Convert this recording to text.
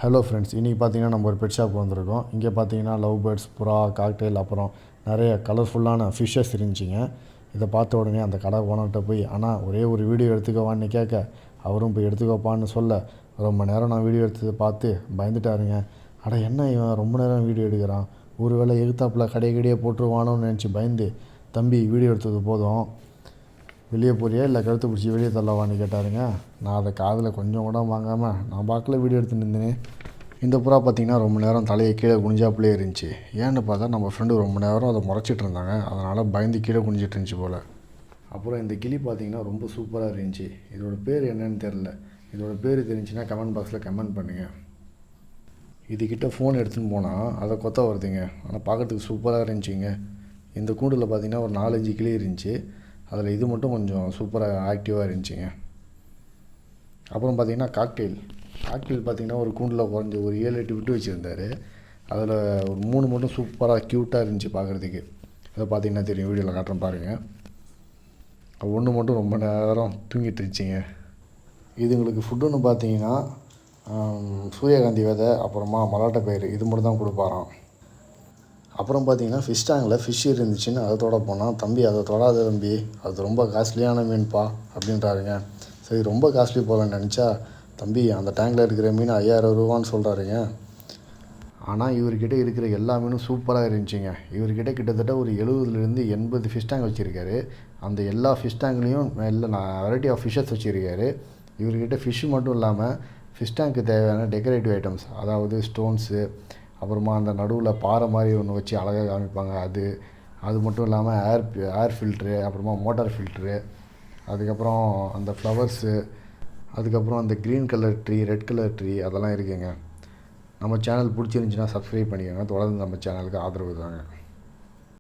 Hello friends, இன்றைக்கி பார்த்தீங்கன்னா நம்ம ஒரு பெட் ஷாப் வந்திருக்கோம். இங்கே பார்த்தீங்கன்னா லவ் பேர்ட்ஸ், புறா, காக்டெயில், அப்புறம் நிறைய கலர்ஃபுல்லான ஃபிஷ்ஷஸ் இருந்துச்சுங்க. இதை பார்த்த உடனே அந்த கடை ஓனர்கிட்ட போய் ஆனால் ஒரே ஒரு வீடியோ எடுத்துக்கவான்னு கேட்க, அவரும் போய் எடுத்துக்கோப்பான்னு சொல்ல ரொம்ப நேரம் நான் வீடியோ எடுத்ததை பார்த்து பயந்துட்டாருங்க. அட என்ன இவன் ரொம்ப நேரம் வீடியோ எடுக்கிறான், ஒரு வேளை எகுத்தாப்பில் கடையே போட்டுருவானோன்னு நினச்சி பயந்து, தம்பி வீடியோ எடுத்தது போதும், வெளியே போறியா இல்லை கழுத்து பிடிச்சி வெளியே தள்ளவான்னு கேட்டாருங்க. நான் அதை காதில் கொஞ்சம் கூட வாங்காமல் நான் பார்க்கல வீடியோ எடுத்து நின்றேன். இந்த புறா பார்த்திங்கன்னா ரொம்ப நேரம் தலையை கீழே குனிஞ்சாப்புலே இருந்துச்சு. ஏன்னு பார்த்தா நம்ம ஃப்ரெண்டு ரொம்ப நேரம் அதை முறைச்சிட்டு இருந்தாங்க. அதனால் பயந்து கீழே குனிஞ்சிட்டு இருந்துச்சு போல். அப்புறம் இந்த கிளி பார்த்திங்கன்னா ரொம்ப சூப்பராக இருந்துச்சு. இதோட பேர் என்னன்னு தெரில. இதோட பேர் தெரிஞ்சுன்னா கமெண்ட் பாக்ஸில் கமெண்ட் பண்ணுங்கள். இதுக்கிட்ட ஃபோன் எடுத்துன்னு போனால் அதை கொத்த வருதுங்க. ஆனால் பார்க்குறதுக்கு சூப்பராக இருந்துச்சுங்க. இந்த கூண்டில் பார்த்திங்கன்னா ஒரு 4-5 கிளி இருந்துச்சு. அதில் இது மட்டும் கொஞ்சம் சூப்பராக ஆக்டிவாக இருந்துச்சுங்க. அப்புறம் பார்த்திங்கன்னா காக்டெயில் பார்த்திங்கன்னா ஒரு கூண்டில் குறைஞ்சி ஒரு 7-8 விட்டு வச்சுருந்தார். அதில் ஒரு 3 மட்டும் சூப்பராக க்யூட்டாக இருந்துச்சு பார்க்குறதுக்கு. அதை பார்த்திங்கன்னா தெரியும், வீடியோவில் காட்டுறேன் பாருங்கள். ஒன்று மட்டும் ரொம்ப நேரம் தூங்கிட்டு இருந்துச்சுங்க. இதுங்களுக்கு ஃபுட்டுன்னு பார்த்திங்கன்னா சூரியகாந்தி விதை, அப்புறமா மலாட்டை பயிர், இது மட்டும் தான் கொடுப்பாராம். அப்புறம் பார்த்திங்கன்னா ஃபிஷ் டேங்கில் ஃபிஷ் இருந்துச்சுன்னு அதை தொட போனால், தம்பி அதை தொடாத தம்பி, அது ரொம்ப காஸ்ட்லியான மீன்ப்பா அப்படின்றாருங்க. சரி ரொம்ப காஸ்ட்லி போகலன்னு நினச்சா, தம்பி அந்த டேங்கில் இருக்கிற மீன் 5000 ரூபான்னு சொல்கிறாருங்க. ஆனால் இவர்கிட்ட இருக்கிற எல்லா மீனும் சூப்பராக இருந்துச்சுங்க. இவர்கிட்ட கிட்டத்தட்ட ஒரு 70லேருந்து 80 ஃபிஷ் டேங்க் வச்சுருக்காரு. அந்த எல்லா ஃபிஷ் டேங்க்லேயும் வெரைட்டி ஆஃப் ஃபிஷ்ஷஸ் வச்சுருக்காரு. இவர்கிட்ட ஃபிஷ்ஷு மட்டும் இல்லாமல் ஃபிஷ் டேங்க்கு தேவையான டெக்கரேட்டிவ் ஐட்டம்ஸ், அதாவது ஸ்டோன்ஸு, அப்புறமா அந்த நடுவில் பாறை மாதிரி ஒன்று வச்சு அழகாக காமிப்பாங்க, அது மட்டும் இல்லாமல் ஏர் ஃபில்ட்ரு, அப்புறமா மோட்டார் ஃபில்ட்ரு, அதுக்கப்புறம் அந்த ஃப்ளவர்ஸு, அதுக்கப்புறம் அந்த green colour tree, red colour tree, அதெல்லாம் இருக்குங்க. நம்ம சேனல் பிடிச்சிருந்துச்சின்னா சப்ஸ்கிரைப் பண்ணிக்கோங்க. தொடர்ந்து நம்ம சேனலுக்கு ஆதரவு தாங்க.